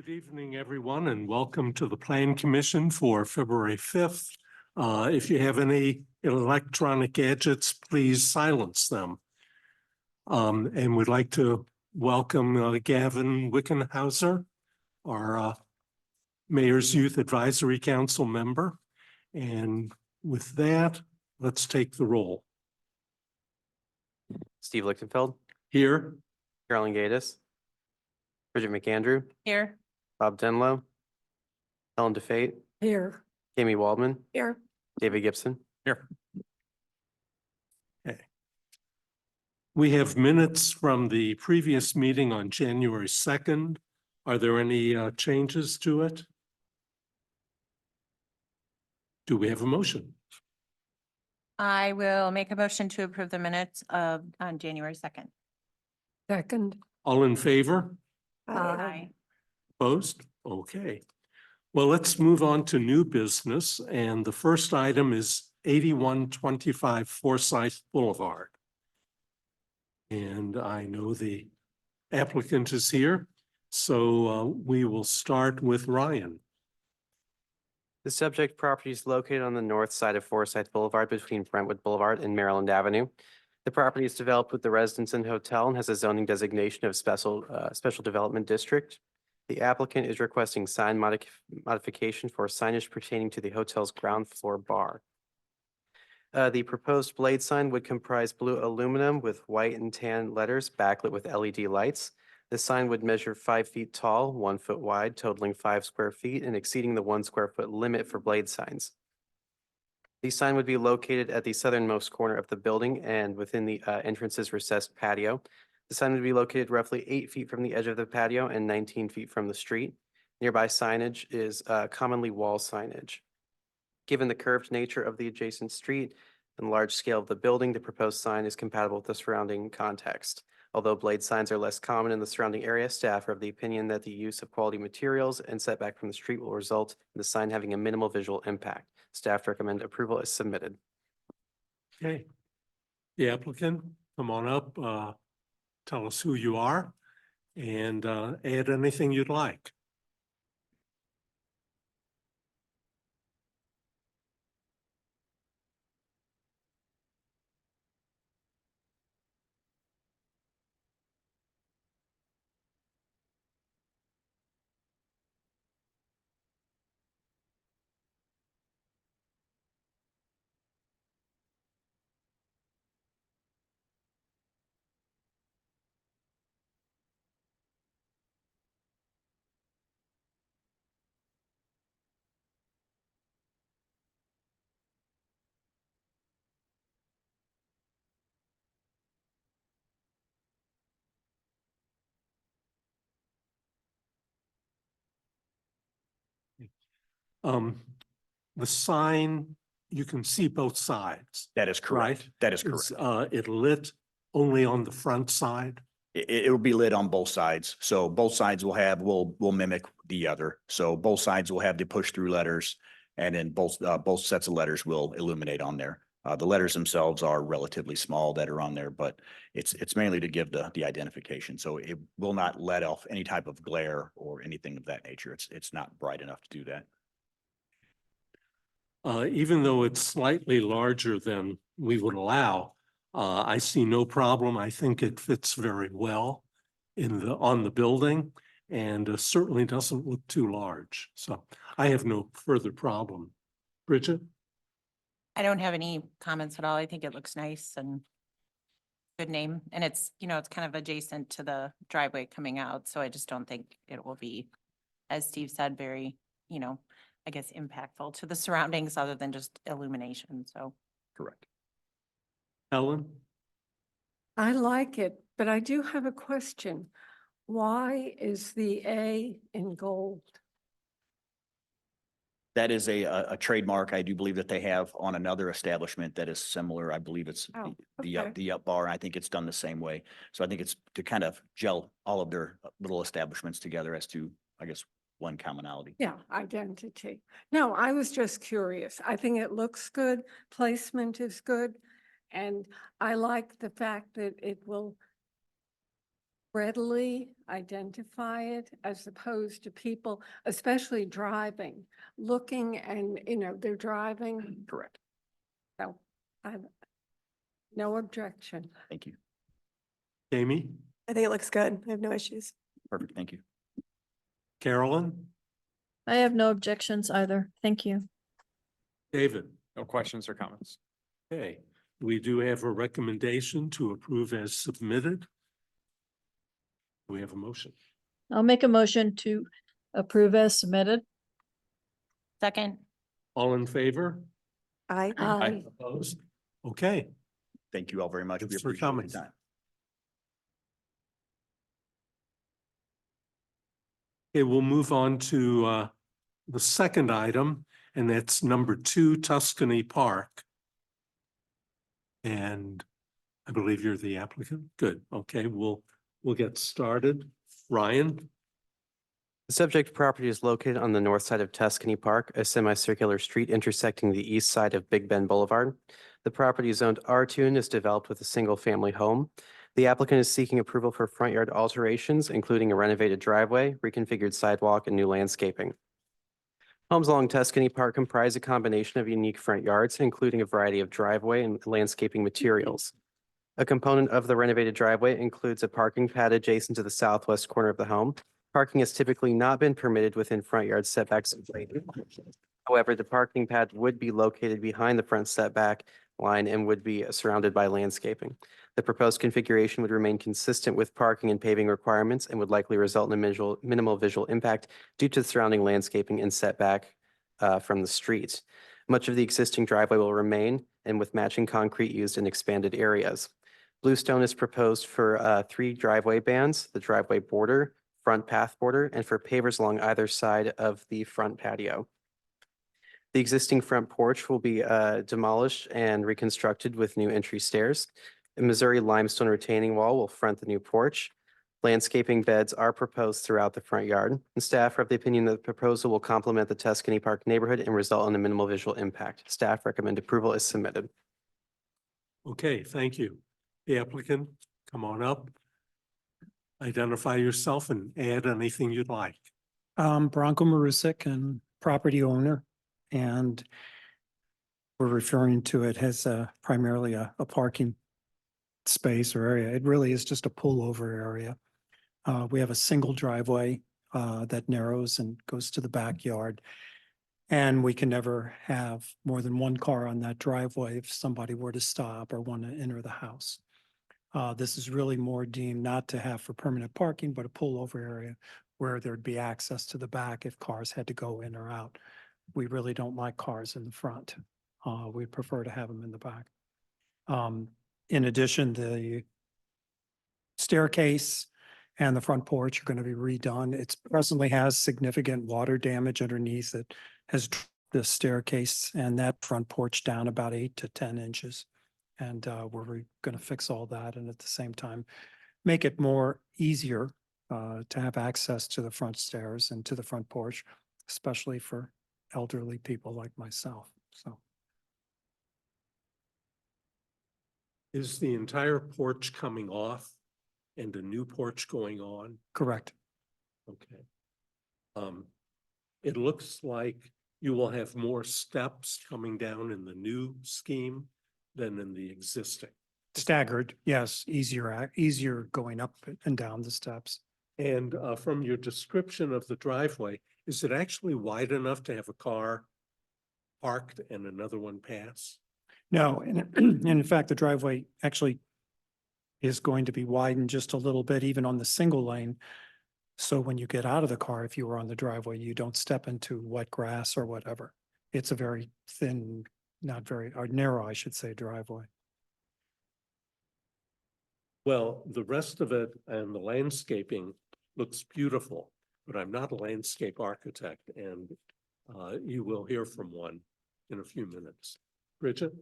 Good evening, everyone, and welcome to the Plan Commission for February 5th. If you have any electronic gadgets, please silence them. And we'd like to welcome Gavin Wickenhauser, our Mayor's Youth Advisory Council member. And with that, let's take the roll. Steve Lichtenfeld, Here, Carolyn Gaddis, Bridget McAndrew, Here. Bob Denlow, Helen DeFate, Here. Jamie Waldman, Here. David Gibson. here. Okay. We have minutes from the previous meeting on January 2nd. Are there any changes to it? Do we have a motion? I will make a motion to approve the minutes of on January 2nd. Second. All in favor? Aye. Opposed? Okay. Well, let's move on to new business. And the first item is 8125 Forsyth Boulevard. And I know the applicant is here, so we will start with Ryan. The subject property is located on the north side of Forsyth Boulevard between Brentwood Boulevard and Maryland Avenue. The property is developed with the Residence Inn Hotel and has a zoning designation of special development district. The applicant is requesting sign modification for signage pertaining to the hotel's ground floor bar. The proposed blade sign would comprise blue aluminum with white and tan letters backlit with LED lights. The sign would measure 5 feet tall, 1 foot wide, totaling 5 square feet and exceeding the 1 square foot limit for blade signs. The sign would be located at the southernmost corner of the building and within the entrance's recessed patio. The sign would be located roughly 8 feet from the edge of the patio and 19 feet from the street. Nearby signage is commonly wall signage. Given the curved nature of the adjacent street and large scale of the building, the proposed sign is compatible with the surrounding context. Although blade signs are less common in the surrounding area, staff are of the opinion that the use of quality materials and setback from the street will result in the sign having a minimal visual impact. Staff recommend approval as submitted. Okay. The applicant, come on up, tell us who you are and add anything you'd like. The sign, you can see both sides. That is correct. Right? That is Is correct. it lit only on the front side? It will be lit on both sides. So both sides will mimic the other. So both sides will have the push through letters, and then both sets of letters will illuminate on there. The letters themselves are relatively small that are on there, but it's mainly to give the identification. So it will not let off any type of glare or anything of that nature. It's not bright enough to do that. Even though it's slightly larger than we would allow, I see no problem. I think it fits very well on the building and certainly doesn't look too large. So I have no further problem. Bridget? I don't have any comments at all. I think it looks nice and good name. And it's, it's kind of adjacent to the driveway coming out. So I just don't think it will be, as Steve said, very, I guess, impactful to the surroundings other than just illumination. So. Correct. Ellen? I like it, but I do have a question. Why is the A in gold? That is a trademark I do believe that they have on another establishment that is similar. I believe it's Oh, the okay. up bar. I think it's done the same way. So I think it's to kind of gel all of their little establishments together as to, I guess, one commonality. Yeah, identity. No, I was just curious. I think it looks good. Placement is good. And I like the fact that it will readily identify it as opposed to people, especially driving, looking and, they're driving. Correct. So I have no objection. Thank you. Amy, I think it looks good. I have no issues. Perfect. Thank you. Carolyn, I have no objections either. Thank you. David. No questions or comments. Okay, we do have a recommendation to approve as submitted. We have a motion. I'll make a motion to approve as submitted. Second, All in favor? I, Aye. Opposed? Okay, Thank you all very much. We Thanks for appreciate your coming. time. okay, we'll move on to the second item, and that's number 2 Tuscany Park. And I believe you're the applicant. Good. Okay, we'll get started. Ryan? The subject property is located on the north side of Tuscany Park, a semicircular street intersecting the east side of Big Bend Boulevard. The property is zoned R2 and is developed with a single-family home. The applicant is seeking approval for front yard alterations, including a renovated driveway, reconfigured sidewalk, and new landscaping. Homes along Tuscany Park comprise a combination of unique front yards, including a variety of driveway and landscaping materials. A component of the renovated driveway includes a parking pad adjacent to the southwest corner of the home. Parking has typically not been permitted within front yard setbacks. However, the parking pad would be located behind the front setback line and would be surrounded by landscaping. The proposed configuration would remain consistent with parking and paving requirements and would likely result in a minimal visual impact due to the surrounding landscaping and setback from the street. Much of the existing driveway will remain, and with matching concrete used in expanded areas. Bluestone is proposed for 3 driveway bands, the driveway border, front path border, and for pavers along either side of the front patio. The existing front porch will be demolished and reconstructed with new entry stairs. A Missouri limestone retaining wall will front the new porch. Landscaping beds are proposed throughout the front yard, and staff are of the opinion that the proposal will complement the Tuscany Park neighborhood and result in a minimal visual impact. Staff recommend approval as submitted. Okay, thank you. The applicant, come on up. Identify yourself and add anything you'd like. Bronco Marusik and property owner, and we're referring to it as primarily a parking space or area. It really is just a pullover area. We have a single driveway that narrows and goes to the backyard. And we can never have more than one car on that driveway if somebody were to stop or want to enter the house. This is really more deemed not to have for permanent parking, but a pullover area where there'd be access to the back if cars had to go in or out. We really don't like cars in the front. We prefer to have them in the back. In addition, the staircase and the front porch are going to be redone. It presently has significant water damage underneath it, has the staircase and that front porch down about 8 to 10 inches. And we're going to fix all that and at the same time make it more easier to have access to the front stairs and to the front porch, especially for elderly people like myself. So Is the entire porch coming off and a new porch going on? correct. Okay. It looks like you will have more steps coming down in the new scheme than in the existing. Staggered, yes, easier going up and down the steps. And from your description of the driveway, is it actually wide enough to have a car parked and another one pass? No, and in fact, the driveway actually is going to be widened just a little bit, even on the single lane. So when you get out of the car, if you were on the driveway, you don't step into wet grass or whatever. It's a very thin, or narrow, I should say, driveway. Well, the rest of it and the landscaping looks beautiful, but I'm not a landscape architect, and you will hear from one in a few minutes. Bridget?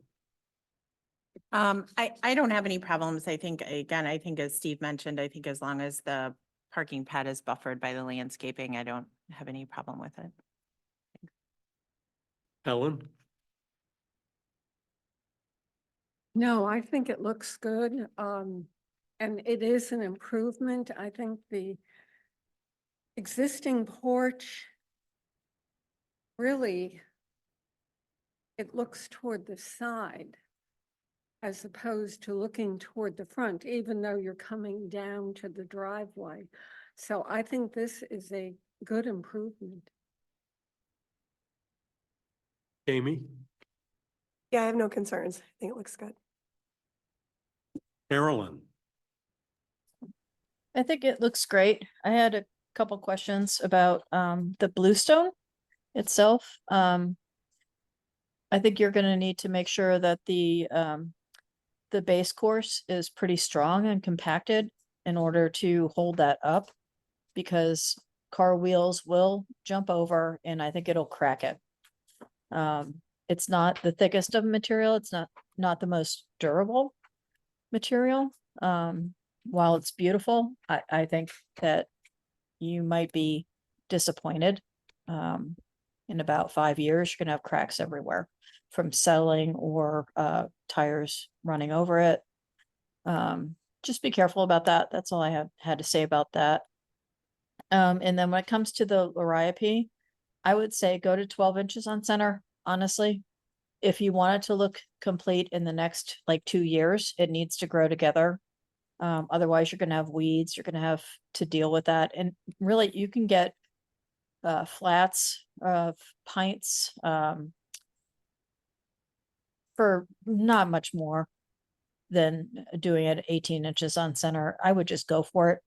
I don't have any problems. I think, again, I think as Steve mentioned, I think as long as the parking pad is buffered by the landscaping, I don't have any problem with it. Helen? No, I think it looks good. and it is an improvement. I think the existing porch really, it looks toward the side as opposed to looking toward the front, even though you're coming down to the driveway. So I think this is a good improvement. Amy, Yeah, I have no concerns. I think it looks good. Carolyn, I think it looks great. I had a couple questions about the bluestone itself. I think you're gonna need to make sure that the base course is pretty strong and compacted in order to hold that up, because car wheels will jump over and I think it'll crack it. It's not the thickest of material. It's not the most durable material. While it's beautiful, I think that you might be disappointed. In about 5 years, you're gonna have cracks everywhere from settling or tires running over it. Just be careful about that. That's all I had to say about that. And then when it comes to the Liriope, I would say go to 12 inches on center, honestly. If you want it to look complete in the next like 2 years, it needs to grow together. Otherwise, you're gonna have weeds, you're gonna have to deal with that. And really, you can get flats of pints for not much more than doing it 18 inches on center. I would just go for it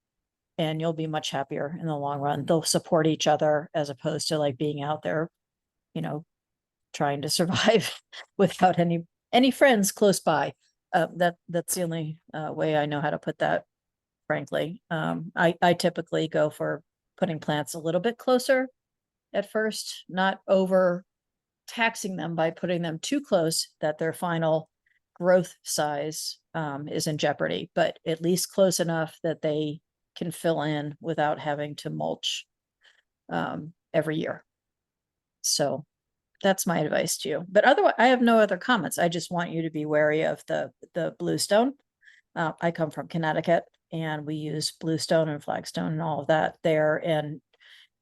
and you'll be much happier in the long run. They'll support each other as opposed to like being out there, you know, trying to survive without any friends close by. That's the only way I know how to put that, frankly. I typically go for putting plants a little bit closer at first, not over taxing them by putting them too close that their final growth size is in jeopardy, but at least close enough that they can fill in without having to mulch every year. So that's my advice to you. But otherwise, I have no other comments. I just want you to be wary of the bluestone. I come from Connecticut and we use bluestone and flagstone and all of that there. And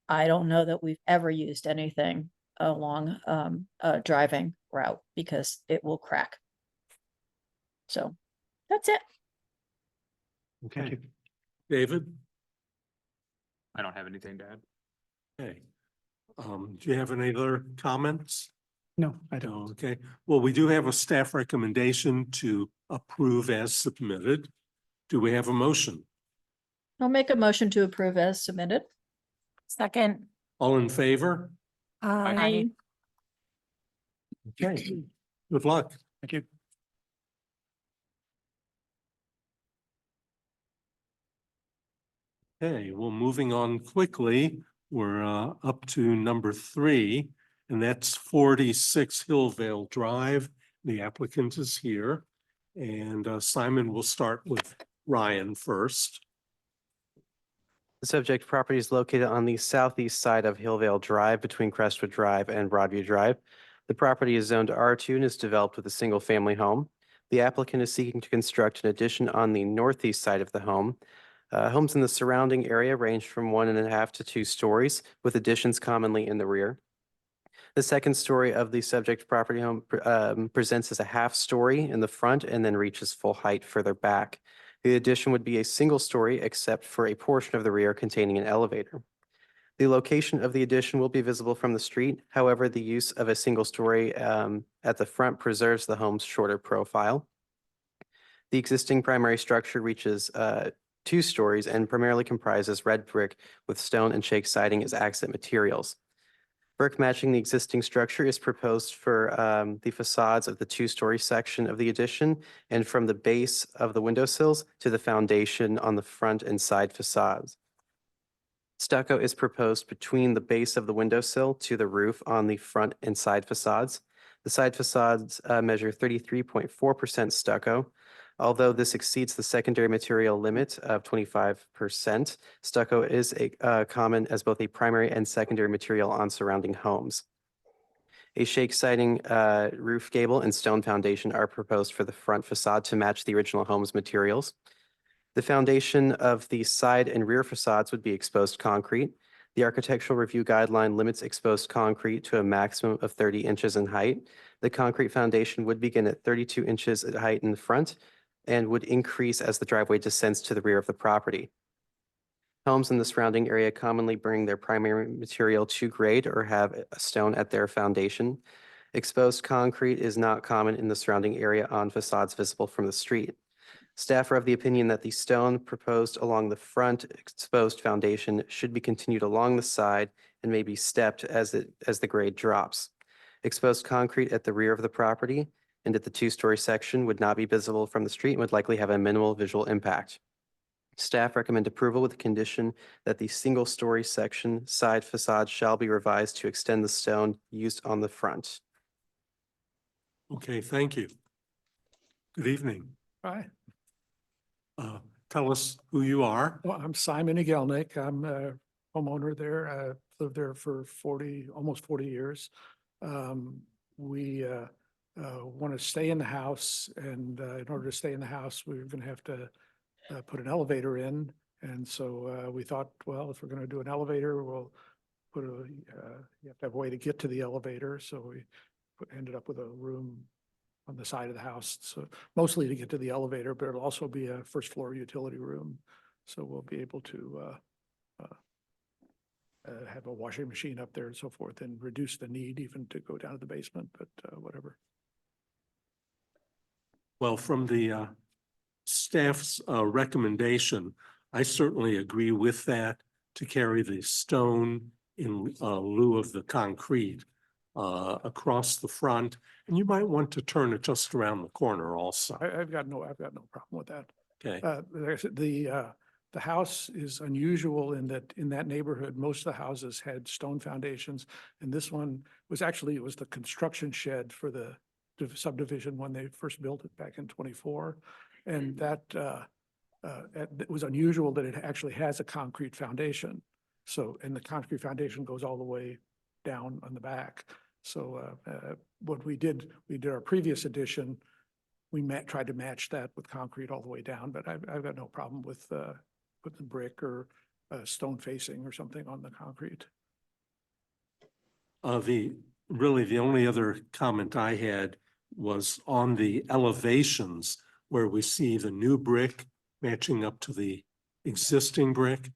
I don't know that we've ever used anything along a driving route because it will crack. So that's it. okay. David? I don't have anything to add. Okay. Do you have any other comments? No, I don't. Okay, well, we do have a staff recommendation to approve as submitted. Do we have a motion? I'll make a motion to approve as submitted. Second. All in favor? Aye. Okay, good luck. Thank you. Okay, well, moving on quickly, we're up to number 3, and that's 46 Hillvale Drive. The applicant is here, and Simon will start with Ryan first. The subject property is located on the southeast side of Hillvale Drive between Crestwood Drive and Broadview Drive. The property is zoned R2 and is developed with a single-family home. The applicant is seeking to construct an addition on the northeast side of the home. Homes in the surrounding area range from 1.5 to 2 stories, with additions commonly in the rear. The second story of the subject property home presents as a half story in the front and then reaches full height further back. The addition would be a single story except for a portion of the rear containing an elevator. The location of the addition will be visible from the street. However, the use of a single story at the front preserves the home's shorter profile. The existing primary structure reaches 2 stories and primarily comprises red brick with stone and shake siding as accent materials. Brick matching the existing structure is proposed for the facades of the 2-story section of the addition and from the base of the windowsills to the foundation on the front and side facades. Stucco is proposed between the base of the windowsill to the roof on the front and side facades. The side facades measure 33.4% stucco. Although this exceeds the secondary material limit of 25%, stucco is common as both a primary and secondary material on surrounding homes. A shake siding roof gable and stone foundation are proposed for the front facade to match the original home's materials. The foundation of the side and rear facades would be exposed concrete. The architectural review guideline limits exposed concrete to a maximum of 30 inches in height. The concrete foundation would begin at 32 inches at height in the front and would increase as the driveway descends to the rear of the property. Homes in the surrounding area commonly bring their primary material to grade or have a stone at their foundation. Exposed concrete is not common in the surrounding area on facades visible from the street. Staff are of the opinion that the stone proposed along the front exposed foundation should be continued along the side and may be stepped as the grade drops. Exposed concrete at the rear of the property and at the two-story section would not be visible from the street and would likely have a minimal visual impact. Staff recommend approval with the condition that the single-story section side facade shall be revised to extend the stone used on the front. Okay, thank you. Good evening. Hi, Tell us who you are. well, I'm Simon Egelnick. I'm a homeowner there. Lived there for almost 40 years. We want to stay in the house, and in order to stay in the house, we're going to have to put an elevator in. And so we thought, well, if we're going to do an elevator, we'll put you have to have a way to get to the elevator. So we ended up with a room on the side of the house, so mostly to get to the elevator, but it'll also be a first floor utility room. So we'll be able to have a washing machine up there and so forth, and reduce the need even to go down to the basement, but whatever. Well, from the staff's recommendation, I certainly agree with that, to carry the stone in lieu of the concrete across the front. And you might want to turn it just around the corner also. I've got no problem with that. Okay, The house is unusual in that neighborhood, most of the houses had stone foundations. And this one was actually, it was the construction shed for the subdivision when they first built it back in 24. And that it was unusual that it actually has a concrete foundation. So, and the concrete foundation goes all the way down on the back. So what we did our previous addition, we tried to match that with concrete all the way down, but I've got no problem with putting brick or stone facing or something on the concrete. really the only other comment I had was on the elevations where we see the new brick matching up to the existing brick.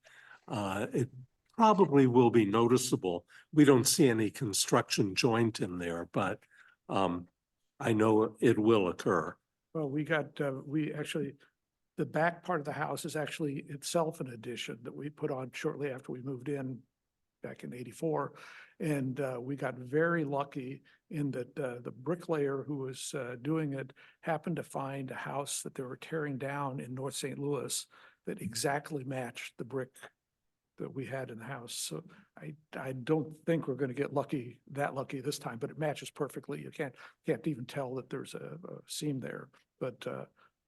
It probably will be noticeable. We don't see any construction joint in there, but I know it will occur. Well, we actually, the back part of the house is actually itself an addition that we put on shortly after we moved in back in 84. And we got very lucky in that the bricklayer who was doing it happened to find a house that they were tearing down in North St. Louis that exactly matched the brick that we had in the house. So I don't think we're going to get that lucky this time, but it matches perfectly. You can't even tell that there's a seam there, but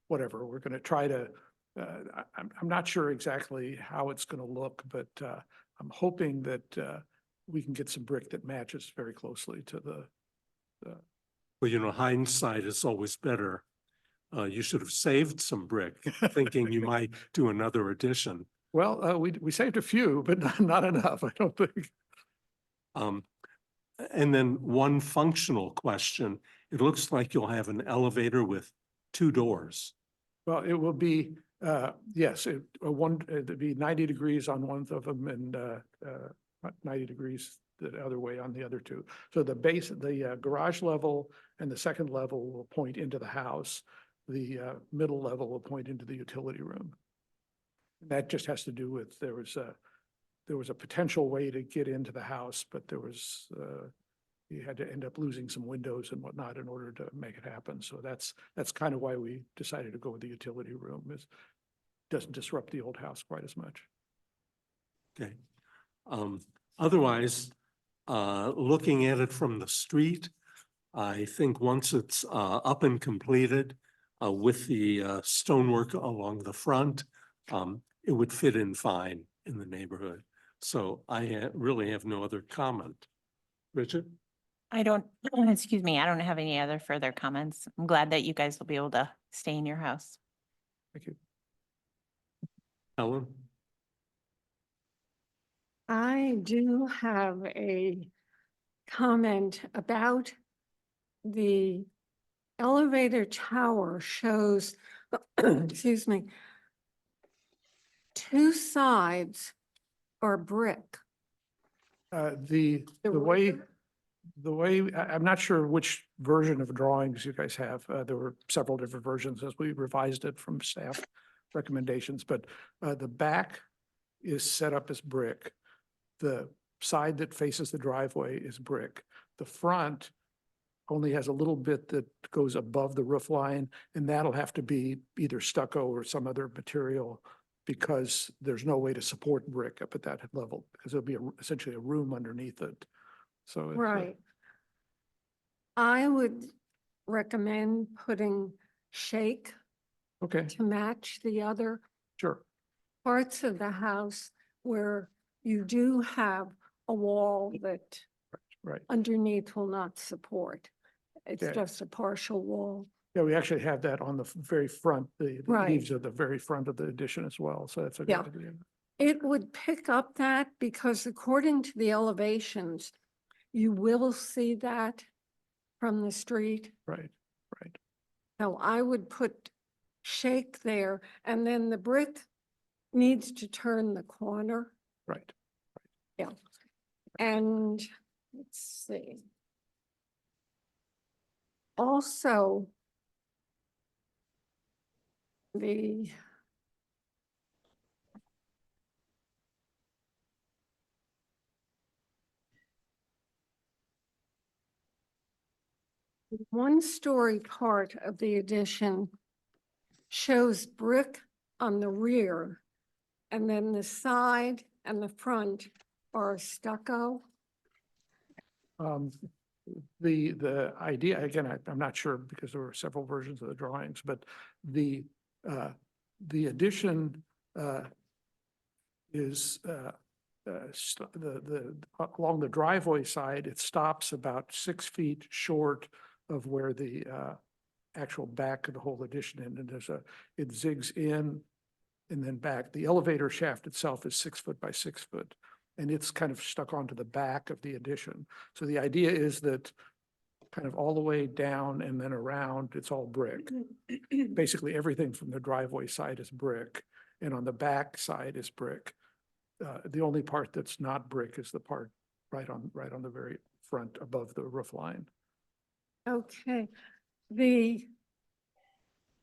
whatever, we're going to try to, I'm not sure exactly how it's going to look, but I'm hoping that we can get some brick that matches very closely to the. Well, you know, hindsight is always better. You should have saved some brick, thinking you might do another addition. Well, we saved a few, but not enough, I don't think. And then one functional question. It looks like you'll have an elevator with 2 doors. Well, it will be, yes, it'd be 90 degrees on one of them and 90 degrees the other way on the other 2. So the garage level and the second level will point into the house. The middle level will point into the utility room. That just has to do with, there was a potential way to get into the house, but you had to end up losing some windows and whatnot in order to make it happen. So that's kind of why we decided to go with the utility room. It doesn't disrupt the old house quite as much. Okay. Otherwise, looking at it from the street, I think once it's up and completed with the stonework along the front, it would fit in fine in the neighborhood. So I really have no other comment. Richard? I don't, excuse me, I don't have any other further comments. I'm glad that you guys will be able to stay in your house. Thank you. Ellen? I do have a comment about the elevator tower shows, excuse me, two sides are brick. The way, rear- I'm not sure which version of drawings you guys have. There were several different versions as we revised it from staff recommendations, but the back is set up as brick. The side that faces the driveway is brick. The front only has a little bit that goes above the roof line, and that'll have to be either stucco or some other material because there's no way to support brick up at that level, because there'll be essentially a room underneath it. So it's, Right. I would recommend putting shake okay, to match the other sure, parts of the house where you do have a wall that right. underneath will not support. It's Okay. just a partial wall. Yeah, we actually have that on the very front, the Right. eaves are the very front of the addition as well, so that's a Yeah. good idea. It would pick up that because according to the elevations, you will see that from the street. Right, right. So I would put shake there, and then the brick needs to turn the corner. Right. Yeah. And let's see. Also, the one-story part of the addition shows brick on the rear, and then the side and the front are stucco. The idea, again, I'm not sure because there were several versions of the drawings, but the addition is along the driveway side, it stops about 6 feet short of where the actual back of the whole addition is, and it zigs in and then back. The elevator shaft itself is 6 foot by 6 foot, and it's kind of stuck onto the back of the addition. So the idea is that kind of all the way down and then around, it's all brick. Basically, everything from the driveway side is brick, and on the back side is brick. The only part that's not brick is the part right on the very front above the roof line. Okay, the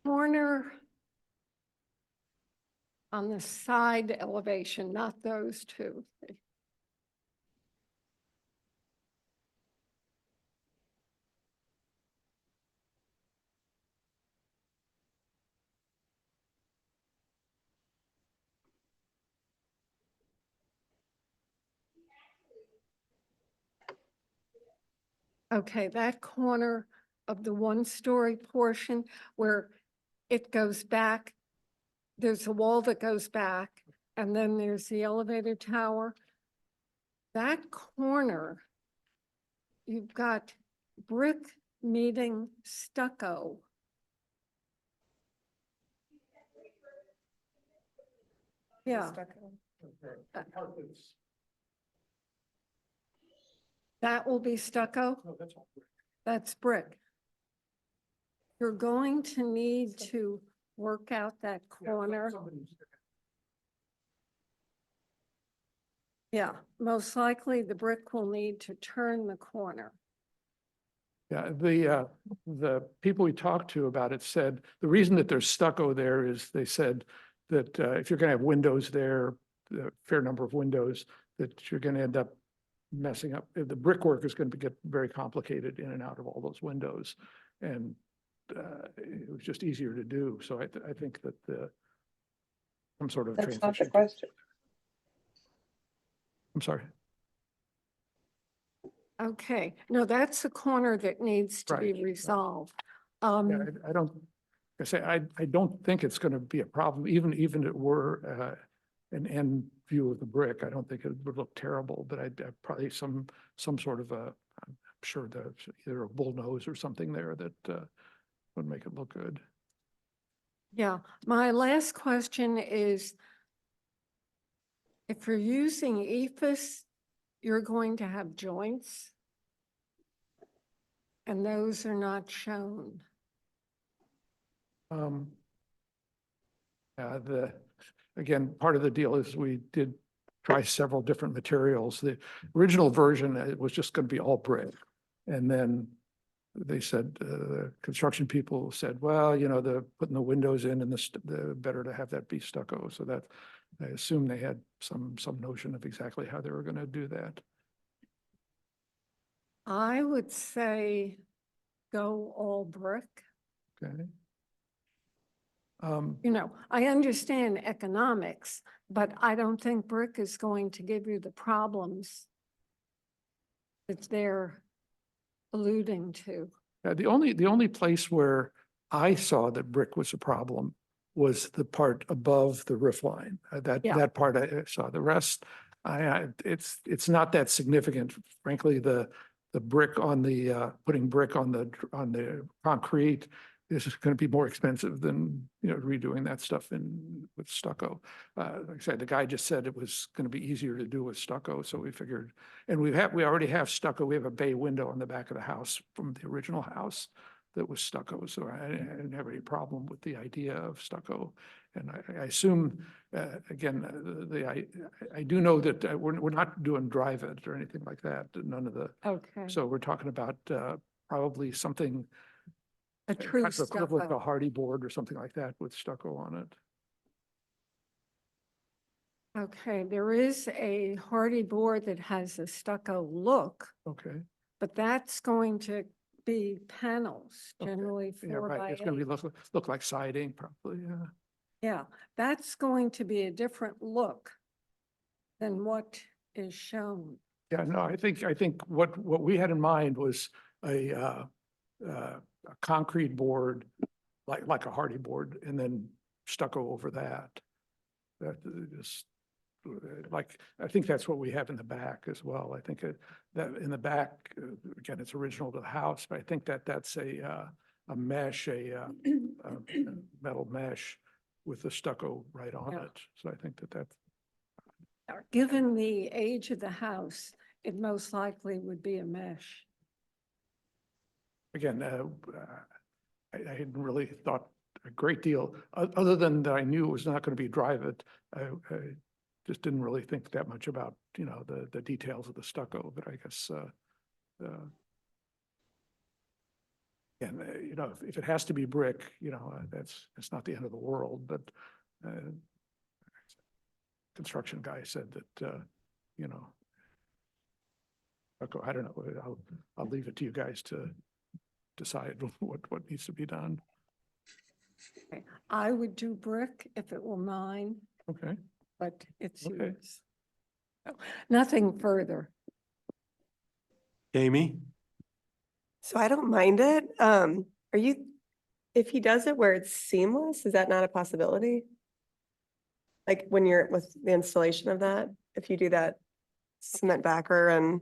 corner on the side elevation, not those two. Okay, that corner of the one-story portion where it goes back, there's a wall that goes back, and then there's the elevator tower. That corner, you've got brick meeting stucco. Yeah. That will be stucco? No, that's all brick. That's brick. You're going to need to work out that corner. Yeah, most likely the brick will need to turn the corner. Yeah, the people we talked to about it said, the reason that there's stucco there is they said that if you're gonna have windows there, a fair number of windows, that you're gonna end up messing up. The brickwork is gonna get very complicated in and out of all those windows. And it was just easier to do. So I think that some sort of That's not the transition. question. I'm sorry. Okay, no, that's the corner that needs to Right, be right. resolved. Yeah, I don't, I say, I don't think it's gonna be a problem, even if it were an end view of the brick. I don't think it would look terrible, but I'd probably some sort of I'm sure there's either a bull nose or something there that would make it look good. Yeah, my last question is If you're using EFS, you're going to have joints. And those are not shown. Again, part of the deal is we did try several different materials. The original version, it was just going to be all brick. And then they said, the construction people said, well, you know, the putting the windows in and the better to have that be stucco. So that, I assume they had some notion of exactly how they were going to do that. I would say go all brick. Okay. You know, I understand economics, but I don't think brick is going to give you the problems that they're alluding to. The only place where I saw that brick was a problem was the part above the roof line. Yeah. That part I saw. The rest, it's not that significant. Frankly, the brick on the putting brick on the concrete is going to be more expensive than, you know, redoing that stuff with stucco. Like I said, the guy just said it was going to be easier to do with stucco, so we figured. And we already have stucco. We have a bay window on the back of the house from the original house that was stucco, so I didn't have any problem with the idea of stucco. And I assume, again, I do know that we're not doing drive-it or anything like that. None of the. Okay. So we're talking about probably something. A true Kind of equivalent to a stucco. hardy board or something like that with stucco on it. Okay, there is a hardy board that has a stucco look, Okay. but that's going to be panels, Okay. generally Yeah, 4 by right. It's going to 8. be look like siding probably. Yeah. Yeah, that's going to be a different look than what is shown. Yeah, no, I think what we had in mind was a concrete board, like a hardy board, and then stucco over that. That is like, I think that's what we have in the back as well. I think that in the back, again, it's original to the house, but I think that's a mesh, a metal mesh with the stucco right on Yeah. it. So I think that's. Given the age of the house, it most likely would be a mesh. Again, I hadn't really thought a great deal, other than that I knew it was not going to be drive-it. I just didn't really think that much about, you know, the details of the stucco, but I guess, and, you know, if it has to be brick, you know, it's not the end of the world, but construction guy said that, you know, okay, I don't know, I'll leave it to you guys to decide what needs to be done. Okay. I would do brick if it were mine, Okay. but it's Okay. yours. So, nothing further. Amy? So I don't mind it. If he does it where it's seamless, is that not a possibility? Like when you're with the installation of that, if you do that cement backer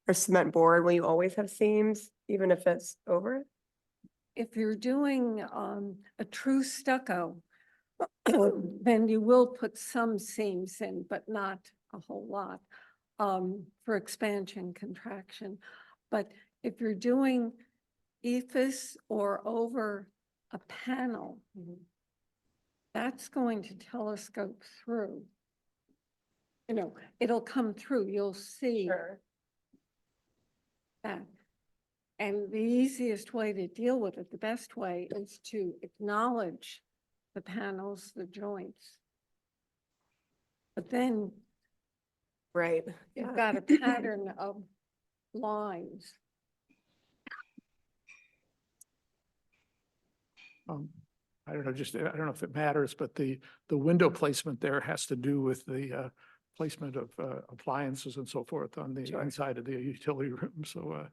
or cement board, will you always have seams, even if it's over it? If you're doing a true stucco, then you will put some seams in, but not a whole lot for expansion, contraction. But if you're doing ephes or over a panel, that's going to telescope through. You know, it'll come through, you'll see that. And the easiest way to deal with it, the best way, is to acknowledge the panels, the joints. But then Right. you've Yeah. got a pattern of lines. I don't know, I don't know if it matters, but the window placement there has to do with the placement of appliances and so forth on the Sure. inside of the utility room. So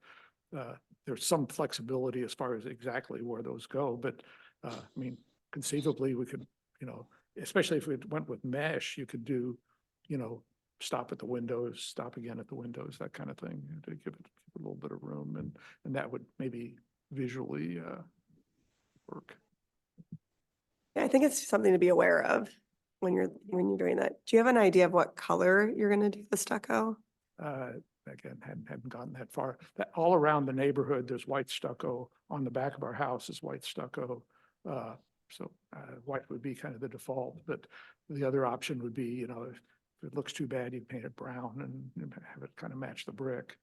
there's some flexibility as far as exactly where those go, but I mean, conceivably we could, you know, especially if we went with mesh, you could do, you know, stop at the windows, stop again at the windows, that kind of thing, to give it a little bit of room, and that would maybe visually work. Yeah, I think it's something to be aware of when you're doing that. Do you have an idea of what color you're gonna do the stucco? Again, hadn't gotten that far. That all around the neighborhood, there's white stucco. On the back of our house is white stucco. White would be kind of the default, but the other option would be, you know, if it looks too bad, you paint it brown and have it kind of match the brick.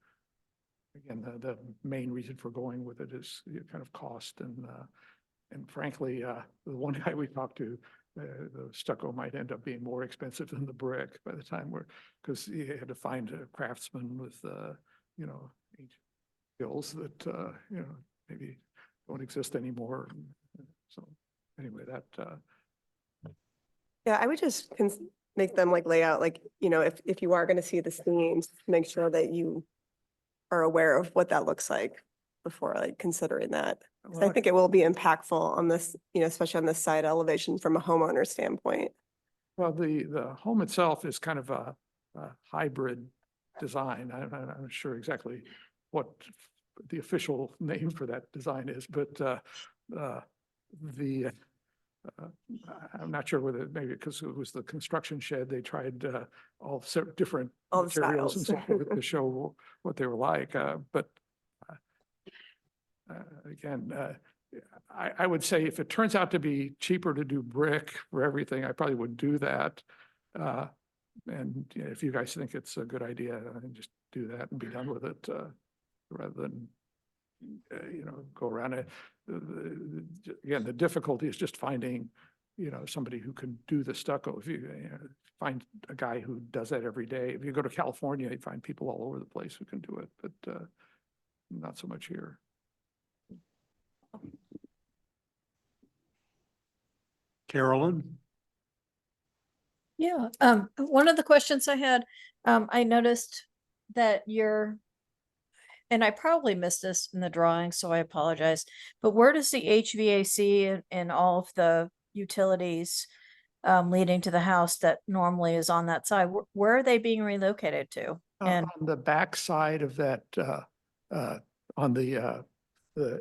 Again, the main reason for going with it is kind of cost and frankly, the one guy we talked to, the stucco might end up being more expensive than the brick by the time because you had to find a craftsman with, you know, skills that, you know, maybe don't exist anymore. So anyway, Yeah, I would just make them like lay out, like, you know, if you are gonna see the seams, make sure that you are aware of what that looks like before like considering that. 'Cause I think it will be impactful on this, you know, especially on this side elevation from a homeowner standpoint. well, the home itself is kind of a hybrid design. I'm not sure exactly what the official name for that design is, but I'm not sure whether maybe because it was the construction shed, they tried all different All the materials and so styles. forth to show what they were like. But again, I would say if it turns out to be cheaper to do brick for everything, I probably would do that. And you know, if you guys think it's a good idea, then just do that and be done with it, rather than you know, go around it. Again, the difficulty is just finding, you know, somebody who can do the stucco. If you know, find a guy who does that every day. If you go to California, you find people all over the place who can do it, but not so much here. Carolyn? Yeah, one of the questions I had, I noticed that and I probably missed this in the drawing, so I apologize, but where does the HVAC and all of the utilities leading to the house that normally is on that side, where are they being relocated to? And On the back side of that, on the on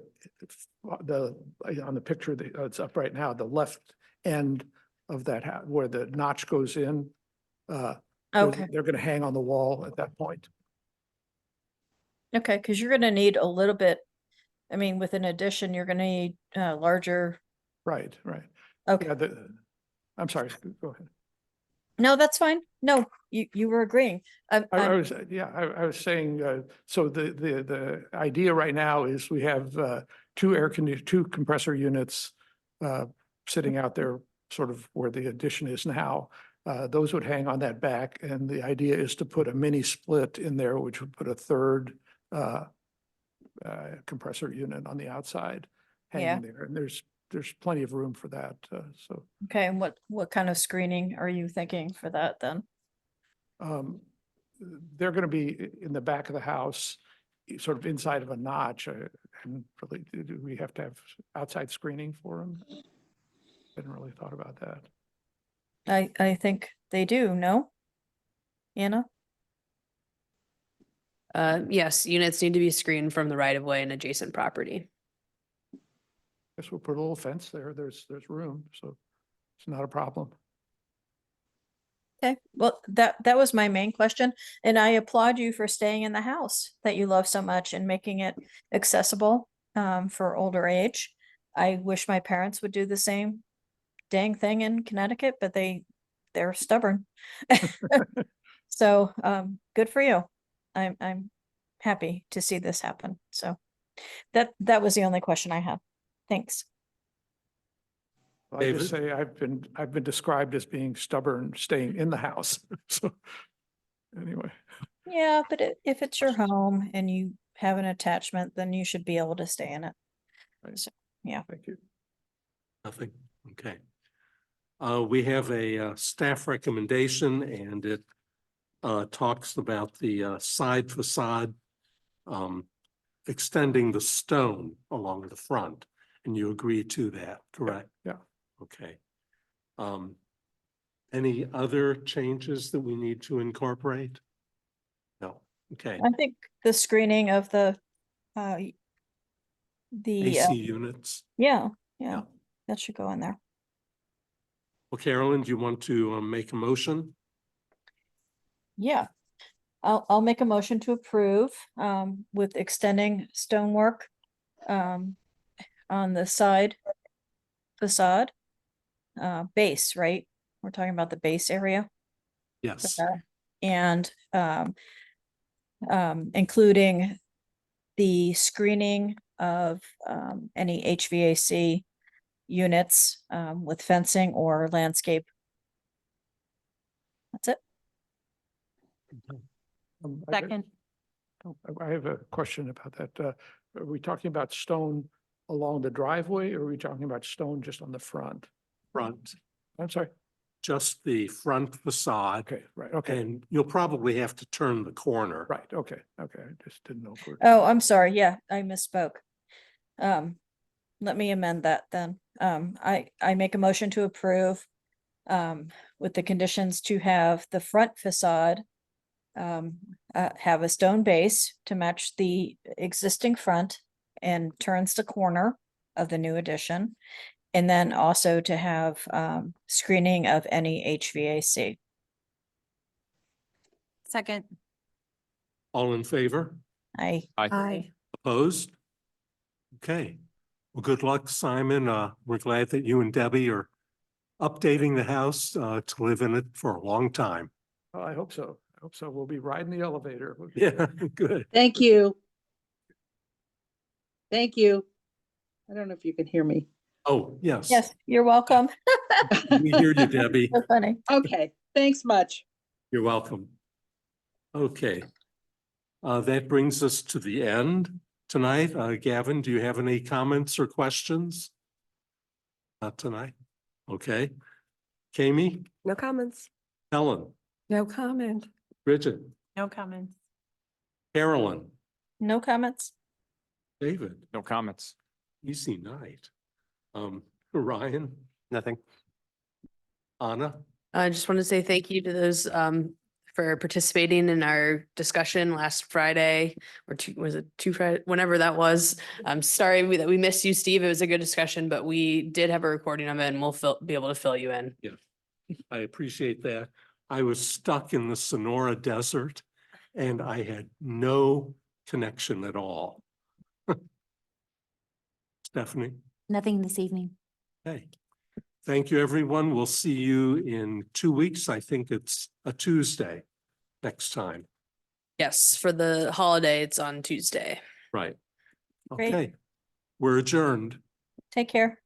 the picture that it's up right now, the left end of that house where the notch goes in, okay, they're going to hang on the wall at that point. okay, because you're gonna need a little bit, I mean, with an addition, you're gonna need larger, Right, right. okay. Yeah, I'm sorry, go ahead. No, that's fine. No, you were agreeing. I I'm was, yeah, I was saying, so the idea right now is we have two compressor units sitting out there sort of where the addition is now. Those would hang on that back, and the idea is to put a mini split in there, which would put a third compressor unit on the outside Yeah. hanging there. And there's plenty of room for that, so. okay. And what kind of screening are you thinking for that then? They're going to be in the back of the house, sort of inside of a notch. And really, do we have to have outside screening for them? Hadn't really thought about that. I think they do, no? Anna? Yes, units need to be screened from the right of way and adjacent property. Guess we'll put a little fence there. There's room, so it's not a problem. Okay, well, that was my main question, and I applaud you for staying in the house that you love so much and making it accessible for older age. I wish my parents would do the same dang thing in Connecticut, but they're stubborn. So good for you. I'm happy to see this happen. So that was the only question I had. Thanks. I just say I've been described as being stubborn, staying in the house. So anyway, Yeah, but if it's your home and you have an attachment, then you should be able to stay in it. Right. So, yeah. thank you. Nothing, okay. We have a staff recommendation, and it talks about the side facade extending the stone along the front, and you agree to that, correct? Yeah. Okay. Any other changes that we need to incorporate? No, okay. I think the screening of the AC units. yeah, Yeah. that should go in there. Well, Carolyn, do you want to make a motion? Yeah. I'll make a motion to approve, with extending stonework, on the side facade, base, right? We're talking about the base area. Yes. And, including the screening of, any HVAC units, with fencing or landscape. That's it. Second, I have a question about that. Are we talking about stone along the driveway or are we talking about stone just on the front? Front, I'm sorry. just the front facade. Okay, right, okay, And you'll probably have to turn the corner. right, okay, okay. I just didn't know if we're. Oh, I'm sorry. Yeah, I misspoke. Let me amend that then. I make a motion to approve, with the conditions to have the front facade, have a stone base to match the existing front and turns the corner of the new addition. And then also to have, screening of any HVAC. second. All in favor? Aye. Opposed? Okay. Well, good luck, Simon. We're glad that you and Debbie are updating the house to live in it for a long time. Oh, I hope so. I hope so. We'll be riding the elevator. Yeah, good. Thank you. Thank you. I don't know if you can hear me. Oh, yes. Yes, you're welcome. We hear you, Debbie. So funny. Okay, thanks much. You're welcome. Okay. That brings us to the end tonight. Gavin, do you have any comments or questions? Not tonight. Okay. Kami, No comments. Helen, No comment. Bridget, No comments. Carolyn, No comments? David, No comments. easy night. Ryan, Nothing. Anna, I just want to say thank you to those for participating in our discussion last Friday or was it two Friday, whenever that was. I'm sorry that we missed you, Steve. It was a good discussion, but we did have a recording of it and we'll be able to fill you in. I appreciate that. I was stuck in the Sonora desert and I had no connection at all. Stephanie? Nothing this evening. Okay. Thank you, everyone. We'll see you in 2 weeks. I think it's a Tuesday next time. Yes, for the holiday, it's on Tuesday. Right. Great. Okay. We're adjourned. Take care.